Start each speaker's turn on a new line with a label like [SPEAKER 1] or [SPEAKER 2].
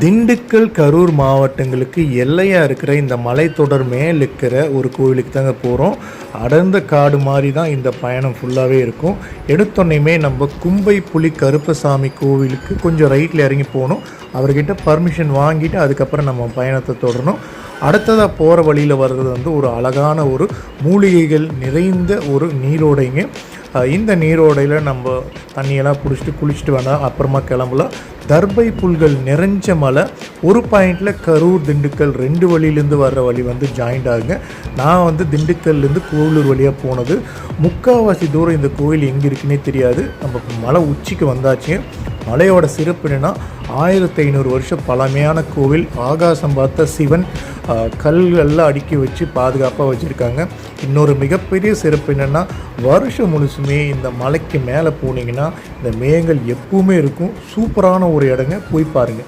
[SPEAKER 1] திண்டுக்கல் கரூர் மாவட்டங்களுக்கு எல்லையாக இருக்கிற இந்த மலைத்தொடர் மேல் இருக்கிற ஒரு கோவிலுக்கு தாங்க போகிறோம். அடர்ந்த காடு மாதிரி தான் இந்த பயணம் ஃபுல்லாகவே இருக்கும். எடுத்தோன்னையுமே நம்ம கும்பை புலி கருப்பசாமி கோவிலுக்கு கொஞ்சம் ரைட்டில் இறங்கி போகணும். அவர்கிட்ட பர்மிஷன் வாங்கிட்டு அதுக்கப்புறம் நம்ம பயணத்தை தொடரணும். அடுத்ததாக போகிற வழியில் வர்றது வந்து ஒரு அழகான ஒரு மூலிகைகள் நிறைந்த ஒரு நீரோடைங்க. இந்த நீரோடையில் நம்ம தண்ணியெல்லாம் பிடிச்சிட்டு குளிச்சுட்டு வேணால் அப்புறமா கிளம்பலாம். தர்பை புல்கள் நிறைஞ்ச மலை. ஒரு பாயிண்டில் கரூர் திண்டுக்கல் 2 வழியிலேருந்து வர்ற வழி வந்து ஜாயிண்ட் ஆகுங்க. நான் வந்து திண்டுக்கல்லேருந்து கோவிலூர் வழியாக போனது. முக்கால்வாசி தூரம் இந்த கோவில் எங்கே இருக்குன்னே தெரியாது. நம்ம மலை உச்சிக்கு வந்தாச்சு. மலையோட சிறப்பு என்னென்னா 1500 வருஷம் பழமையான கோவில். ஆகாசம் பார்த்த சிவன் கல்கள்லாம் அடுக்கி வச்சு பாதுகாப்பாக வச்சுருக்காங்க. இன்னொரு மிகப்பெரிய சிறப்பு என்னென்னா வருஷம் முழுசுமே இந்த மலைக்கு மேலே போனீங்கன்னா இந்த மேகங்கள் எப்பவுமே இருக்கும். சூப்பரான ஒரு இடங்க, போய் பாருங்கள்.